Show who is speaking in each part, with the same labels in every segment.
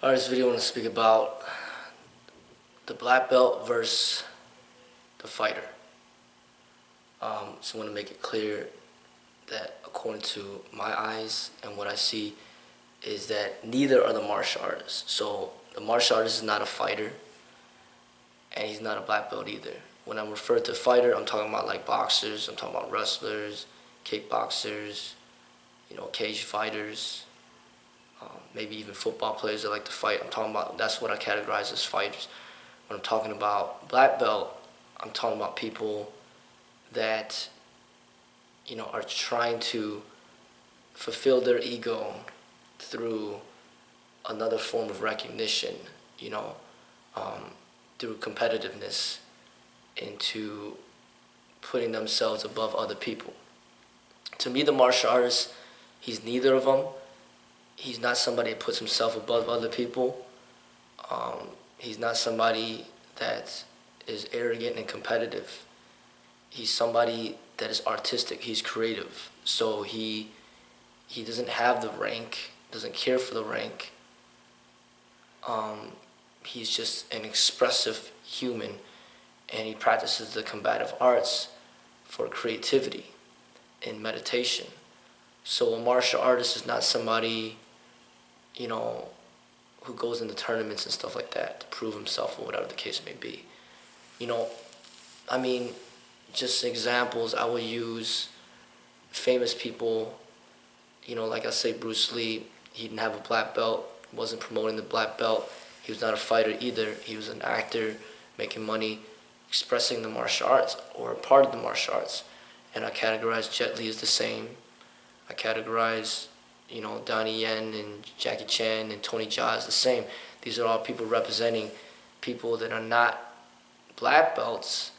Speaker 1: This video I want to speak about the black belt versus the fighter. So I want to make it clear that according to my eyes and what I see is that neither are the martial artists. So the martial artist is not a fighter and he's not a black belt either. When I'm referred to fighter, I'm talking about like boxers, I'm talking about wrestlers, kickboxers, cage fighters, maybe even football players that like to fight. That's what I categorize as fighters. When I'm talking about black belt, I'm talking about people that, are trying to fulfill their ego through another form of recognition, through competitiveness, into putting themselves above other people. To me, the martial artist, he's neither of them. He's not somebody that puts himself above other people. He's not somebody that is arrogant and competitive. He's somebody that is artistic. He's creative. So he doesn't have the rank, doesn't care for the rank. He's just an expressive human, and he practices the combative arts for creativity and meditation. So a martial artist is not somebody, who goes into tournaments and stuff like that to prove himself or whatever the case may be. Just examples, I will use famous people, like I say, Bruce Lee, he didn't have a black belt, wasn't promoting the black belt, he was not a fighter either, he was an actor, making money, expressing the martial arts, or a part of the martial arts. And I categorize Jet Li as the same. I categorize, Donnie Yen and Jackie Chan and Tony Jaa as the same. These are all people representing people that are not black belts,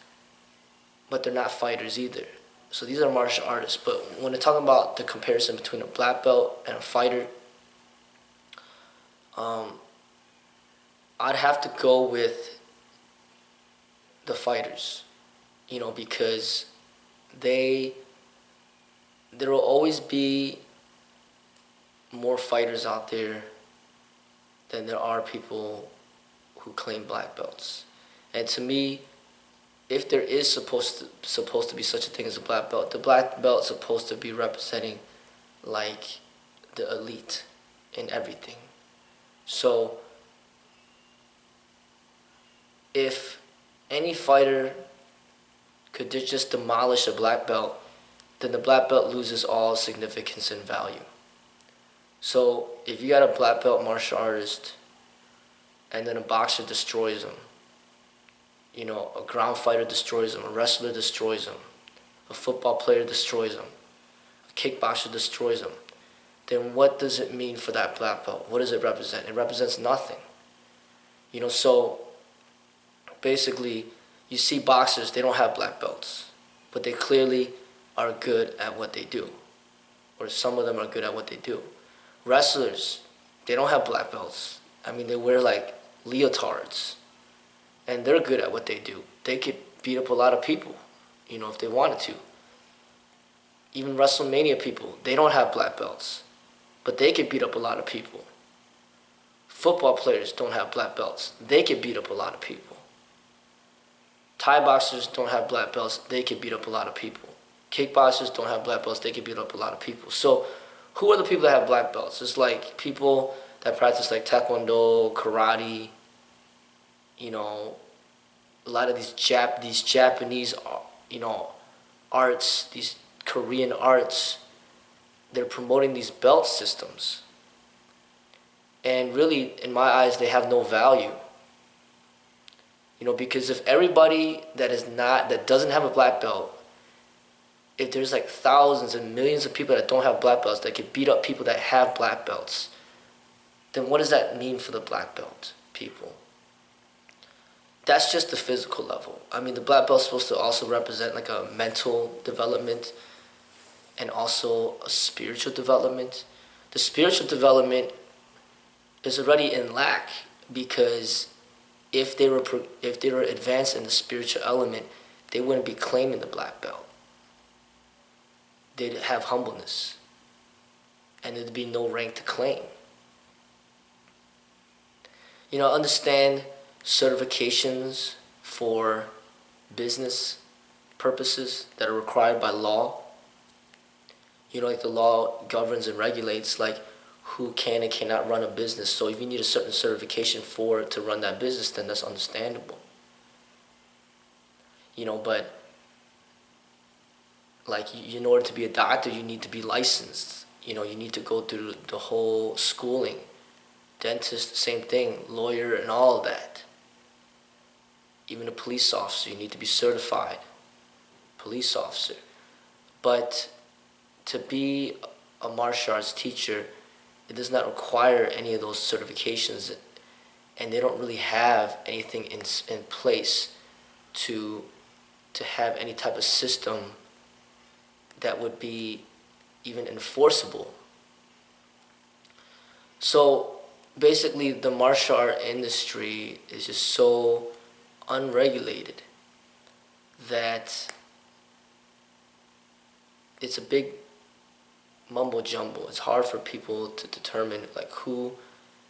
Speaker 1: but they're not fighters either. So these are martial artists. But when they're talking about the comparison between a black belt and a fighter, I'd have to go with the fighters, because there will always be more fighters out there than there are people who claim black belts. And to me, if there is supposed to be such a thing as a black belt, the black belt is supposed to be representing like the elite in everything. So if any fighter could just demolish a black belt, then the black belt loses all significance and value. So if you got a black belt martial artist and then a boxer destroys him, a ground fighter destroys him, a wrestler destroys him, a football player destroys him, a kickboxer destroys him, then what does it mean for that black belt? What does it represent? It represents nothing. So basically, you see boxers, they don't have black belts, but they clearly are good at what they do, or some of them are good at what they do. Wrestlers, they don't have black belts. They wear like leotards, and they're good at what they do. They could beat up a lot of people, if they wanted to. Even WrestleMania people, they don't have black belts, but they could beat up a lot of people. Football players don't have black belts. They could beat up a lot of people. Thai boxers don't have black belts. They could beat up a lot of people. Kickboxers don't have black belts. They could beat up a lot of people. So who are the people that have black belts? It's like people that practice like taekwondo, karate, a lot of these Japanese, arts, these Korean arts, they're promoting these belt systems. And really, in my eyes, they have no value. Because if everybody that doesn't have a black belt, if there's like thousands and millions of people that don't have black belts that could beat up people that have black belts, then what does that mean for the black belt people? That's just the physical level. The black belt's supposed to also represent like a mental development and also a spiritual development. The spiritual development is already in lack, because if they were advanced in the spiritual element, they wouldn't be claiming the black belt. They'd have humbleness, and there'd be no rank to claim. Understand certifications for business purposes that are required by law. Like the law governs and regulates like who can and cannot run a business. So if you need a certain certification for to run that business, then that's understandable. But like in order to be a doctor, you need to be licensed. You need to go through the whole schooling. Dentist, same thing. Lawyer and all of that. Even a police officer, you need to be certified. Police officer. But to be a martial arts teacher, it does not require any of those certifications, and they don't really have anything in place to have any type of system that would be even enforceable. So basically, the martial art industry is just so unregulated that it's a big mumbo jumbo. It's hard for people to determine like who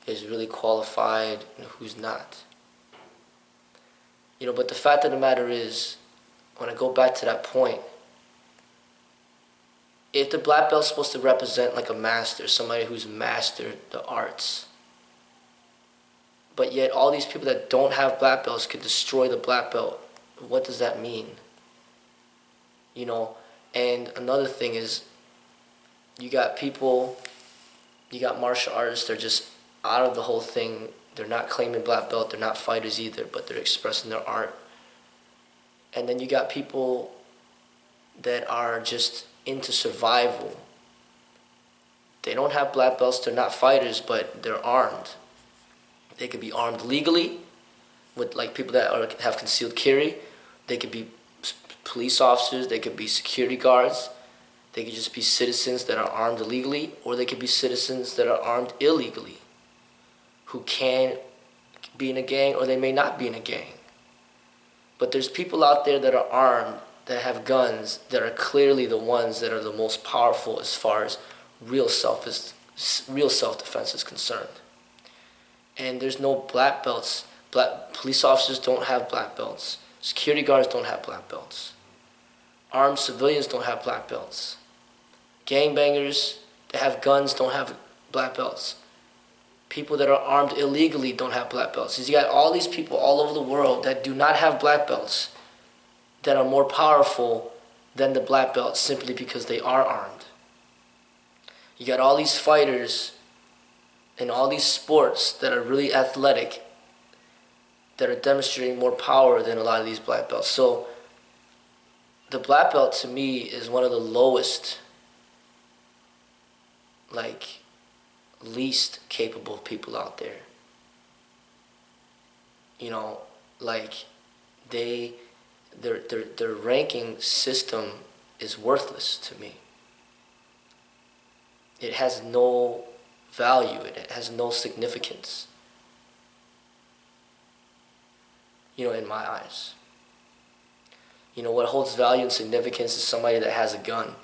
Speaker 1: is really qualified and who's not. But the fact of the matter is, when I go back to that point, if the black belt's supposed to represent like a master, somebody who's mastered the arts, but yet all these people that don't have black belts could destroy the black belt, what does that mean? And another thing is, you got martial artists, they're just out of the whole thing. They're not claiming black belt, they're not fighters either, but they're expressing their art. And then you got people that are just into survival. They don't have black belts, they're not fighters, but they're armed. They could be armed legally with like people that have concealed carry. They could be police officers, they could be security guards. They could just be citizens that are armed illegally, or they could be citizens that are armed illegally, who can be in a gang or they may not be in a gang. But there's people out there that are armed, that have guns, that are clearly the ones that are the most powerful as far as real self-defense is concerned. And there's no black belts. Police officers don't have black belts. Security guards don't have black belts. Armed civilians don't have black belts. Gangbangers that have guns don't have black belts. People that are armed illegally don't have black belts. So you got all these people all over the world that do not have black belts that are more powerful than the black belts simply because they are armed. You got all these fighters in all these sports that are really athletic that are demonstrating more power than a lot of these black belts. So the black belt to me is one of the lowest, like least capable people out there. Like their ranking system is worthless to me. It has no value. It has no significance. In my eyes. What holds value and significance is somebody that has a gun.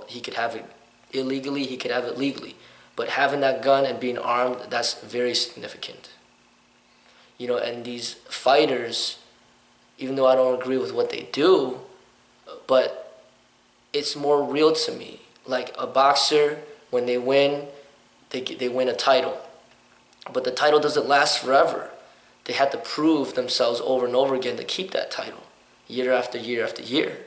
Speaker 1: He could have it illegally, he could have it legally. But having that gun and being armed, that's very significant. And these fighters, even though I don't agree with what they do, but it's more real to me. Like a boxer, when they win, they win a title. But the title doesn't last forever. They have to prove themselves over and over again to keep that title, year after year after year.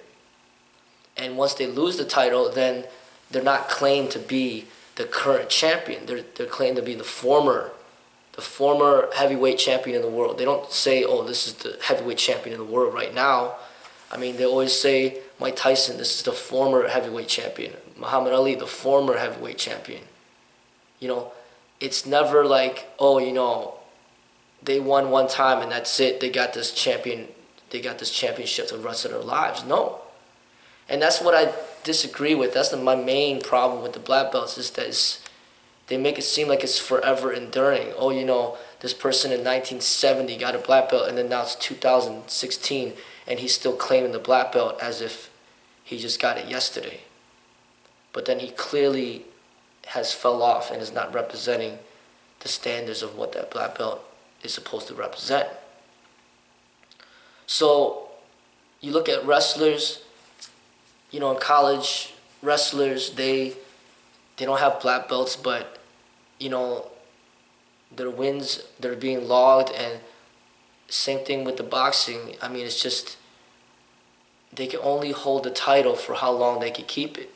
Speaker 1: And once they lose the title, then they're not claimed to be the current champion. They're claimed to be the former heavyweight champion in the world. They don't say, oh, this is the heavyweight champion in the world right now. I mean, they always say, Mike Tyson, this is the former heavyweight champion. Muhammad Ali, the former heavyweight champion. It's never like, oh, they won one time and that's it. They got this championship for the rest of their lives. No. And that's what I disagree with. That's my main problem with the black belts is that they make it seem like it's forever enduring. Oh, this person in 1970 got a black belt and then now it's 2016 and he's still claiming the black belt as if he just got it yesterday. But then he clearly has fell off and is not representing the standards of what that black belt is supposed to represent. So you look at wrestlers, in college, wrestlers, they don't have black belts, but, their wins, they're being logged, and same thing with the boxing. I mean, it's just, they can only hold the title for how long they can keep it.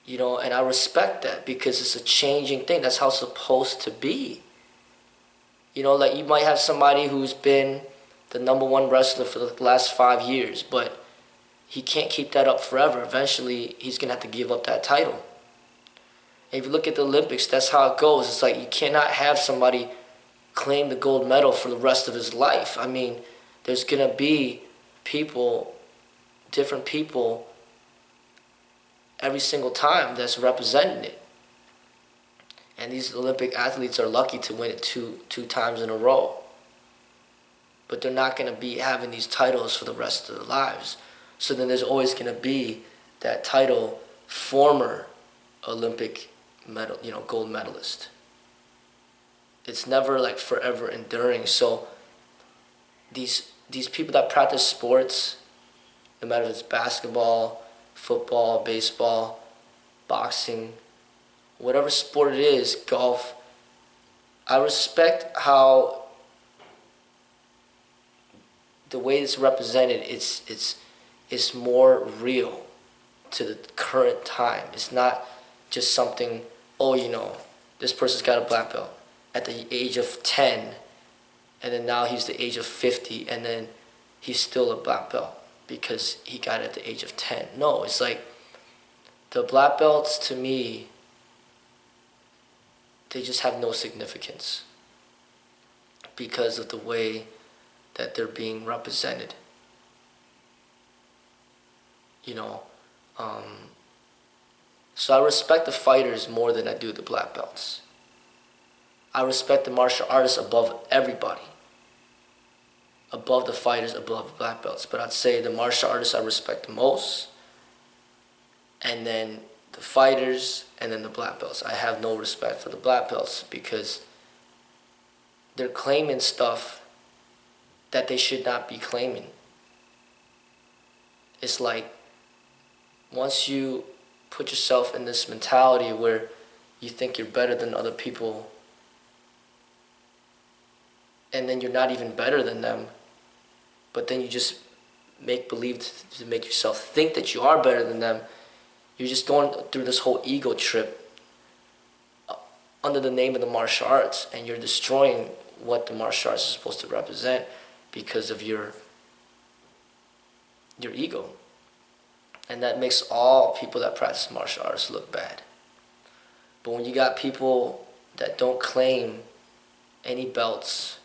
Speaker 1: And I respect that because it's a changing thing. That's how it's supposed to be. Like you might have somebody who's been the #1 wrestler for the last 5 years, but he can't keep that up forever. Eventually, he's going to have to give up that title. And if you look at the Olympics, that's how it goes. It's like you cannot have somebody claim the gold medal for the rest of his life. I mean, there's going to be different people, every single time that's representing it. And these Olympic athletes are lucky to win it two times in a row. But they're not going to be having these titles for the rest of their lives. So then there's always going to be that title, former Olympic medal, gold medalist. It's never like forever enduring. So these people that practice sports, no matter if it's basketball, football, baseball, boxing, whatever sport it is, golf, I respect how the way it's represented, it's more real to the current time. It's not just something, this person's got a black belt at the age of 10, and then now he's the age of 50, and then he's still a black belt because he got it at the age of 10. No, it's like the black belts, to me, they just have no significance because of the way that they're being represented. So I respect the fighters more than I do the black belts. I respect the martial artists above everybody. Above the fighters, above the black belts. But I'd say the martial artists I respect the most, and then the fighters, and then the black belts. I have no respect for the black belts because they're claiming stuff that they should not be claiming. It's like once you put yourself in this mentality where you think you're better than other people, and then you're not even better than them, but then you just make believe to make yourself think that you are better than them, you're just going through this whole ego trip under the name of the martial arts, and you're destroying what the martial arts is supposed to represent because of your ego. And that makes all people that practice martial arts look bad. But when you got people that don't claim any belts,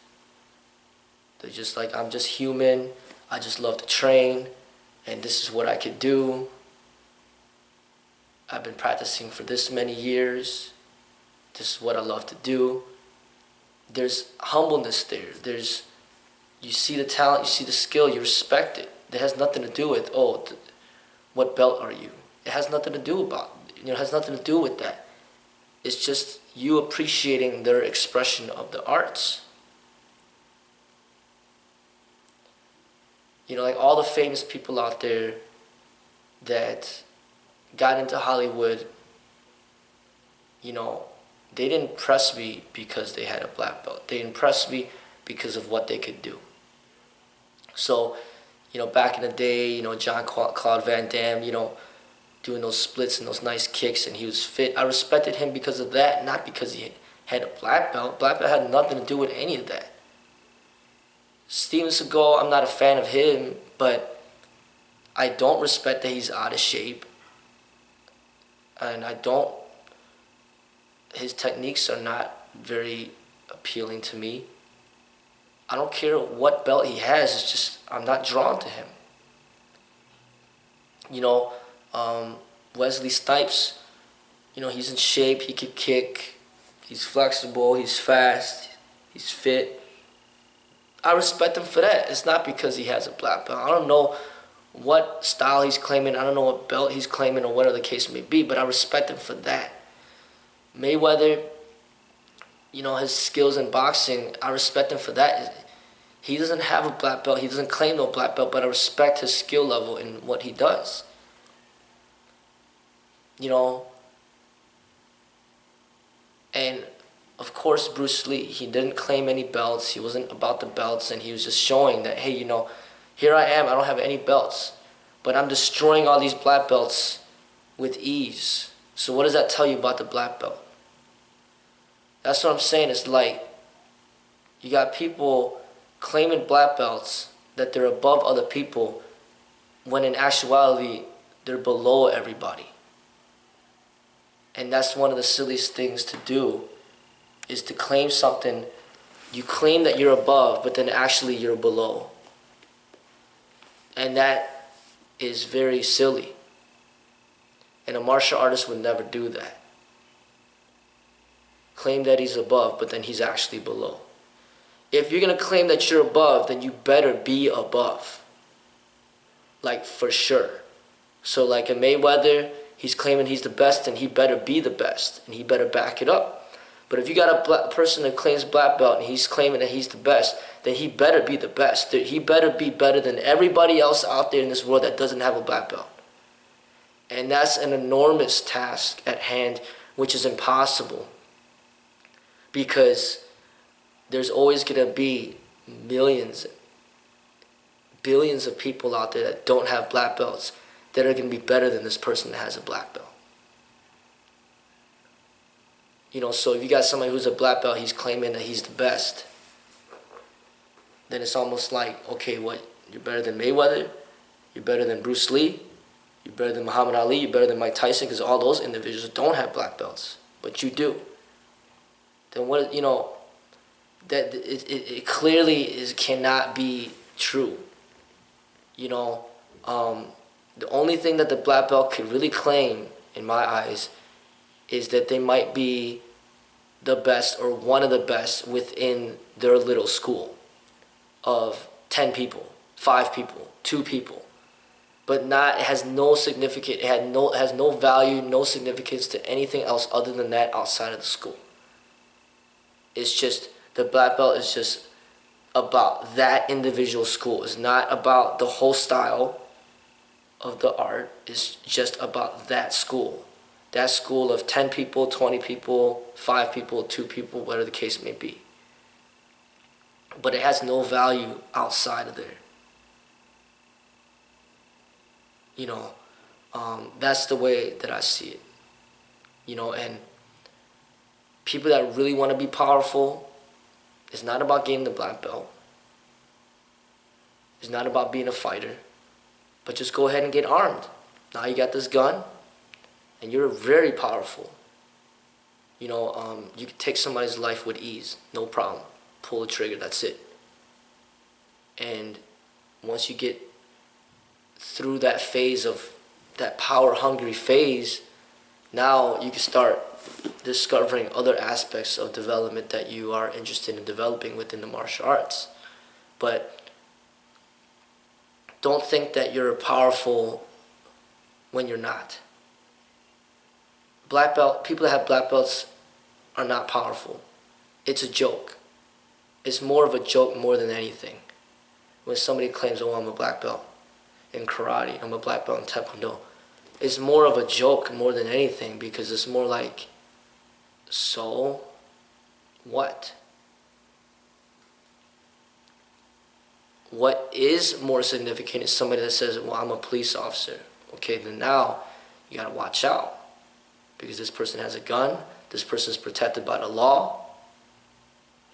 Speaker 1: they're just like, I'm just human, I just love to train, and this is what I could do. I've been practicing for this many years. This is what I love to do. There's humbleness there. You see the talent, you see the skill, you respect it. It has nothing to do with, what belt are you? It has nothing to do it has nothing to do with that. It's just you appreciating their expression of the arts. Like all the famous people out there that got into Hollywood, they didn't impress me because they had a black belt. They impressed me because of what they could do. So, back in the day, John Claude Van Damme, doing those splits and those nice kicks, and he was fit. I respected him because of that, not because he had a black belt. Black belt had nothing to do with any of that. Steven Seagal, I'm not a fan of him, but I don't respect that he's out of shape. And his techniques are not very appealing to me. I don't care what belt he has, it's just, I'm not drawn to him. Wesley Snipes, he's in shape, he could kick, he's flexible, he's fast, he's fit. I respect him for that. It's not because he has a black belt. I don't know what style he's claiming, I don't know what belt he's claiming or whatever the case may be, but I respect him for that. Mayweather, his skills in boxing, I respect him for that. He doesn't have a black belt. He doesn't claim no black belt, but I respect his skill level in what he does. And of course, Bruce Lee, he didn't claim any belts. He wasn't about the belts, and he was just showing that, hey, here I am. I don't have any belts, but I'm destroying all these black belts with ease. So what does that tell you about the black belt? That's what I'm saying. It's like you got people claiming black belts that they're above other people when in actuality they're below everybody. And that's one of the silliest things to do, is to claim something. You claim that you're above, but then actually you're below. And that is very silly. And a martial artist would never do that. Claim that he's above, but then he's actually below. If you're going to claim that you're above, then you better be above. Like, for sure. So like a Mayweather, he's claiming he's the best, and he better be the best, and he better back it up. But if you got a person that claims black belt and he's claiming that he's the best, then he better be the best. He better be better than everybody else out there in this world that doesn't have a black belt. And that's an enormous task at hand, which is impossible. Because there's always going to be millions, billions of people out there that don't have black belts that are going to be better than this person that has a black belt. So if you got somebody who's a black belt, he's claiming that he's the best, then it's almost like, okay, what? You're better than Mayweather? You're better than Bruce Lee? You're better than Muhammad Ali? You're better than Mike Tyson? Because all those individuals don't have black belts, but you do. Then what, that it clearly cannot be true. The only thing that the black belt could really claim, in my eyes, is that they might be the best or one of the best within their little school of 10 people, 5 people, 2 people. But it has no significance, has no value, no significance to anything else other than that outside of the school. It's just, the black belt is just about that individual school. It's not about the whole style of the art. It's just about that school. That school of 10 people, 20 people, 5 people, 2 people, whatever the case may be. But it has no value outside of there. That's the way that I see it. And people that really want to be powerful, it's not about getting the black belt. It's not about being a fighter. But just go ahead and get armed. Now you got this gun, and you're very powerful. You can take somebody's life with ease, no problem. Pull the trigger, that's it. And once you get through that phase of that power-hungry phase, now you can start discovering other aspects of development that you are interested in developing within the martial arts. But don't think that you're powerful when you're not. Black belt, people that have black belts are not powerful. It's a joke. It's more of a joke more than anything. When somebody claims, oh, I'm a black belt in karate, I'm a black belt in taekwondo, it's more of a joke more than anything, because it's more like, so what? What is more significant is somebody that says, well, I'm a police officer. Okay, then now you gotta watch out, because this person has a gun, this person is protected by the law,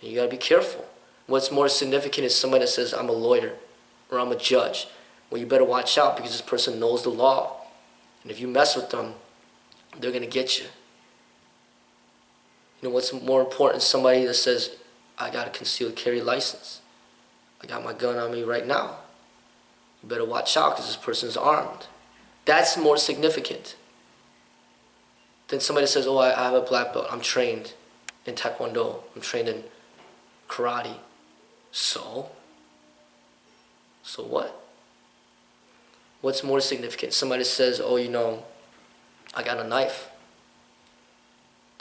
Speaker 1: and you gotta be careful. What's more significant is somebody that says, I'm a lawyer, or I'm a judge. Well, you better watch out, because this person knows the law. And if you mess with them, they're gonna get you. What's more important is somebody that says, I got a concealed carry license. I got my gun on me right now. You better watch out, because this person's armed. That's more significant than somebody that says, oh, I have a black belt. I'm trained in taekwondo. I'm trained in karate. So what? What's more significant? Somebody says, oh, I got a knife.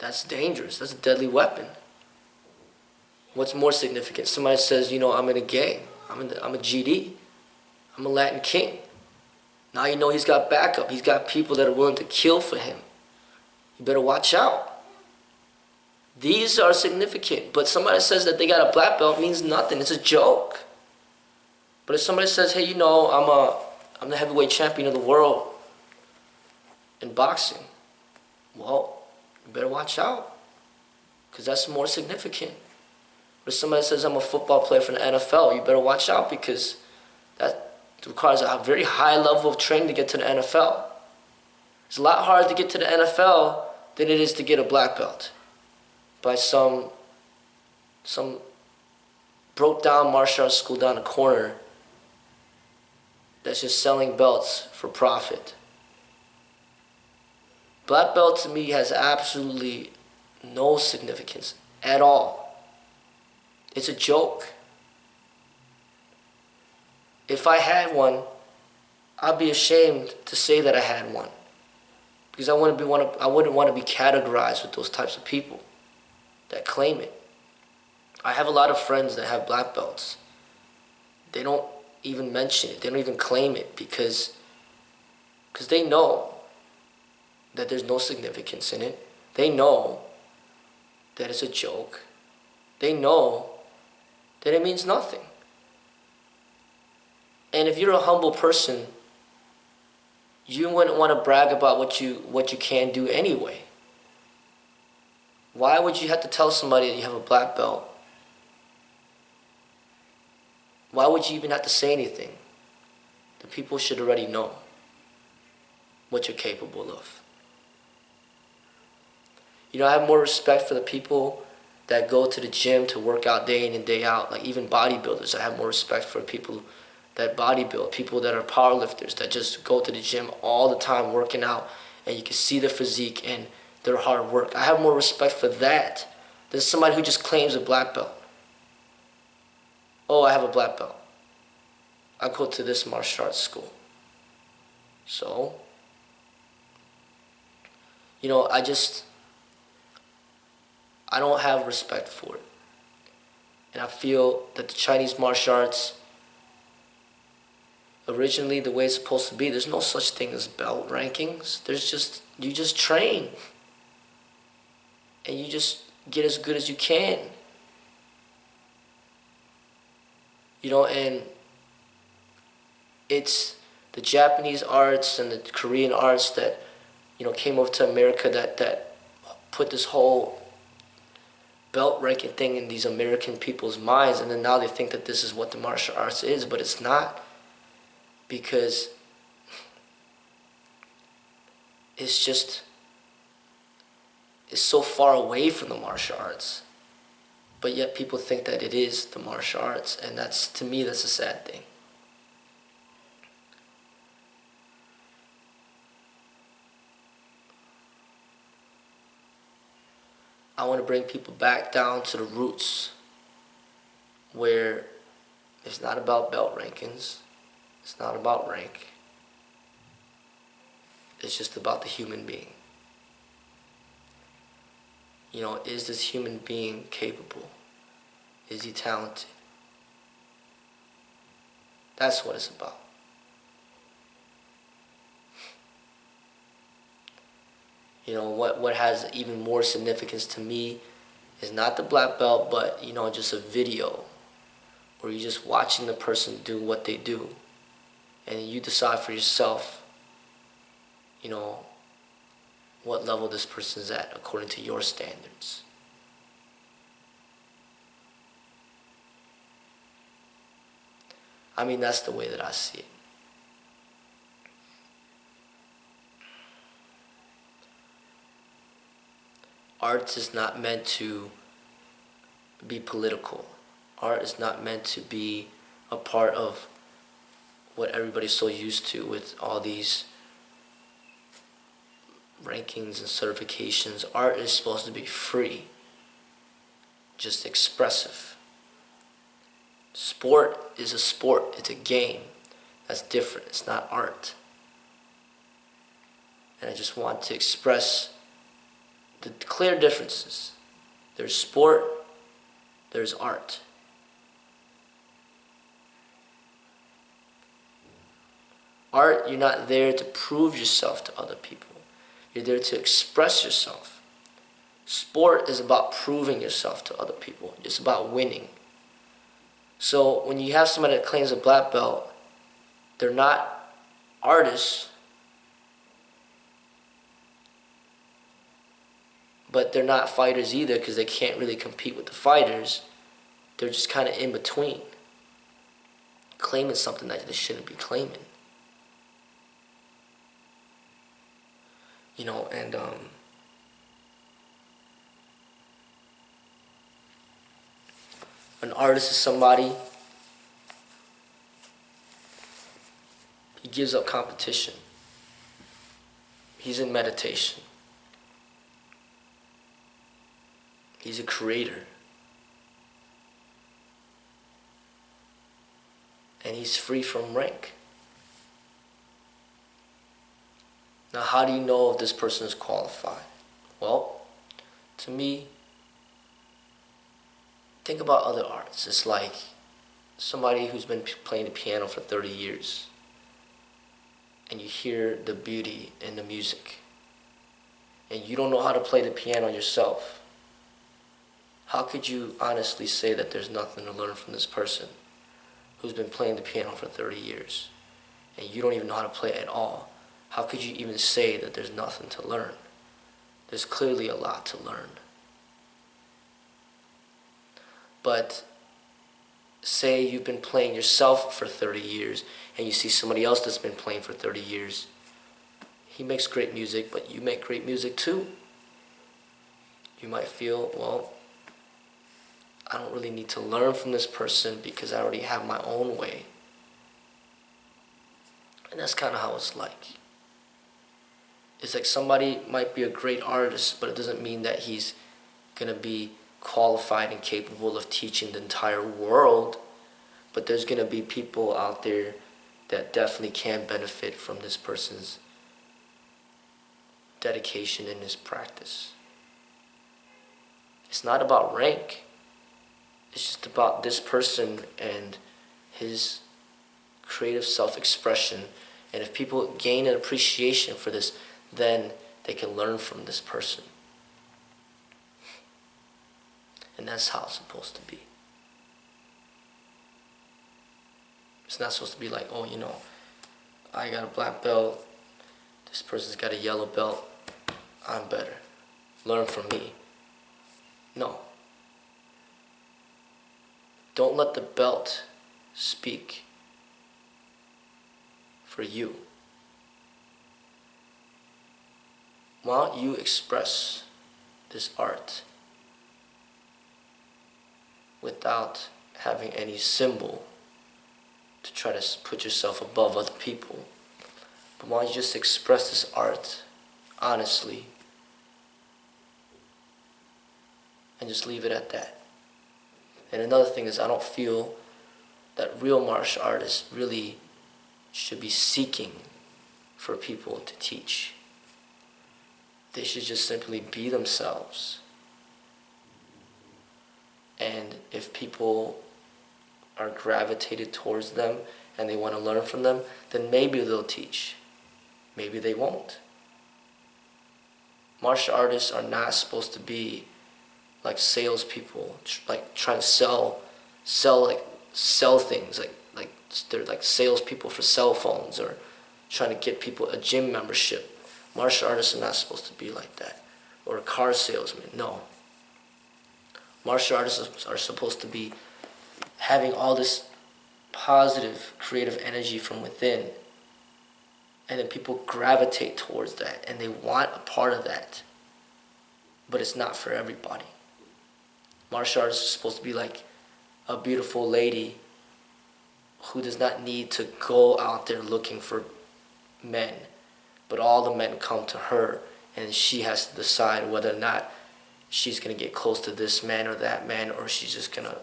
Speaker 1: That's dangerous. That's a deadly weapon. What's more significant? Somebody says, I'm in a gang. I'm a GD. I'm a Latin king. Now you know he's got backup. He's got people that are willing to kill for him. You better watch out. These are significant. But somebody says that they got a black belt means nothing. It's a joke. But if somebody says, hey, I'm the heavyweight champion of the world in boxing, well, you better watch out, because that's more significant. But if somebody says I'm a football player for the NFL, you better watch out, because that requires a very high level of training to get to the NFL. It's a lot harder to get to the NFL than it is to get a black belt by some broke down martial arts school down the corner that's just selling belts for profit. Black belt to me has absolutely no significance at all. It's a joke. If I had one, I'd be ashamed to say that I had one, because I wouldn't want to be categorized with those types of people that claim it. I have a lot of friends that have black belts. They don't even mention it. They don't even claim it because they know that there's no significance in it. They know that it's a joke. They know that it means nothing. And if you're a humble person, you wouldn't want to brag about what you can do anyway. Why would you have to tell somebody that you have a black belt? Why would you even have to say anything? The people should already know what you're capable of. I have more respect for the people that go to the gym to work out day in and day out, like even bodybuilders. I have more respect for people that bodybuild, people that are powerlifters, that just go to the gym all the time working out, and you can see their physique and their hard work. I have more respect for that than somebody who just claims a black belt. Oh, I have a black belt. I go to this martial arts school. So, I don't have respect for it. And I feel that the Chinese martial arts, originally the way it's supposed to be, there's no such thing as belt rankings. You just train. And you just get as good as you can. And it's the Japanese arts and the Korean arts that, came over to America that put this whole belt ranking thing in these American people's minds, and then now they think that this is what the martial arts is, but it's not, because it's so far away from the martial arts, but yet people think that it is the martial arts, and to me that's a sad thing. I want to bring people back down to the roots, where it's not about belt rankings, it's not about rank, it's just about the human being. Is this human being capable? Is he talented? That's what it's about. What has even more significance to me is not the black belt, but, just a video where you're just watching the person do what they do. And you decide for yourself, what level this person's at according to your standards. That's the way that I see it. Art is not meant to be political. Art is not meant to be a part of what everybody's so used to with all these rankings and certifications. Art is supposed to be free, just expressive. Sport is a sport. It's a game. That's different. It's not art. And I just want to express the clear differences. There's sport, there's art. Art, you're not there to prove yourself to other people. You're there to express yourself. Sport is about proving yourself to other people. It's about winning. So when you have somebody that claims a black belt, they're not artists, but they're not fighters either because they can't really compete with the fighters. They're just kind of in between, claiming something that they shouldn't be claiming. You know, and an artist is somebody, he gives up competition. He's in meditation. He's a creator. And he's free from rank. Now, how do you know if this person is qualified? Well, to me, think about other arts. It's like somebody who's been playing the piano for 30 years, and you hear the beauty in the music, and you don't know how to play the piano yourself. How could you honestly say that there's nothing to learn from this person who's been playing the piano for 30 years, and you don't even know how to play it at all? How could you even say that there's nothing to learn? There's clearly a lot to learn. But say you've been playing yourself for 30 years and you see somebody else that's been playing for 30 years. He makes great music, but you make great music too. You might feel, well, I don't really need to learn from this person because I already have my own way. And that's kind of how it's like. It's like somebody might be a great artist, but it doesn't mean that he's going to be qualified and capable of teaching the entire world. But there's going to be people out there that definitely can benefit from this person's dedication in his practice. It's not about rank. It's just about this person and his creative self-expression. And if people gain an appreciation for this, then they can learn from this person. And that's how it's supposed to be. It's not supposed to be like, oh, you know, I got a black belt, this person's got a yellow belt, I'm better. Learn from me. No. Don't let the belt speak for you. Why don't you express this art without having any symbol to try to put yourself above other people? But why don't you just express this art honestly and just leave it at that? And another thing is, I don't feel that real martial artists really should be seeking for people to teach. They should just simply be themselves. And if people are gravitated towards them and they want to learn from them, then maybe they'll teach. Maybe they won't. Martial artists are not supposed to be like salespeople, like trying to sell things, like they're like salespeople for cell phones or trying to get people a gym membership. Martial artists are not supposed to be like that, or car salesmen. No. Martial artists are supposed to be having all this positive, creative energy from within, and then people gravitate towards that, and they want a part of that. But it's not for everybody. Martial artists are supposed to be like a beautiful lady who does not need to go out there looking for men, but all the men come to her, and she has to decide whether or not she's going to get close to this man or that man, or she's just going to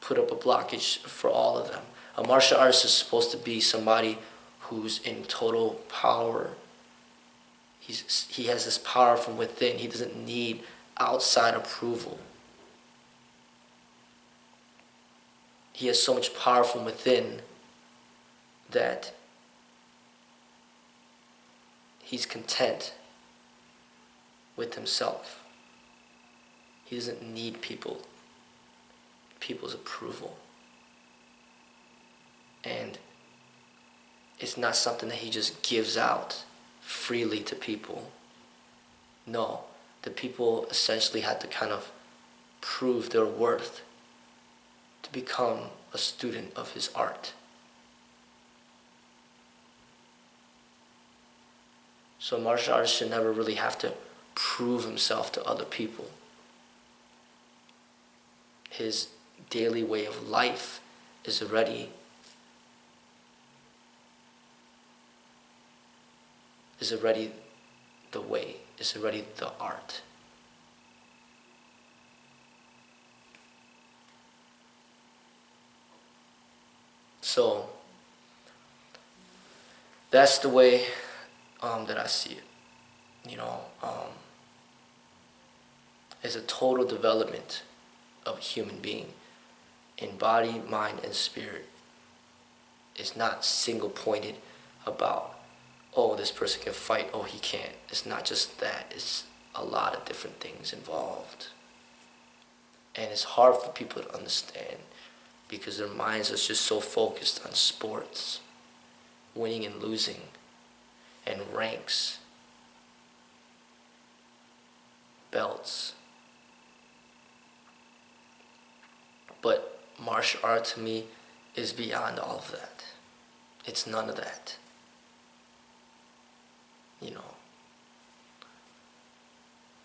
Speaker 1: put up a blockage for all of them. A martial artist is supposed to be somebody who's in total power. He has this power from within. He doesn't need outside approval. He has so much power from within that he's content with himself. He doesn't need people's approval. And it's not something that he just gives out freely to people. No, the people essentially had to kind of prove their worth to become a student of his art. So a martial artist should never really have to prove himself to other people. His daily way of life is already the way, is already the art. So that's the way that I see it. It's a total development of a human being in body, mind, and spirit. It's not single-pointed about, oh, this person can fight, oh, he can't. It's not just that. It's a lot of different things involved. And it's hard for people to understand because their minds are just so focused on sports, winning and losing, and ranks, belts. But martial art to me is beyond all of that. It's none of that.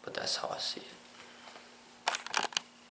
Speaker 1: But that's how I see it.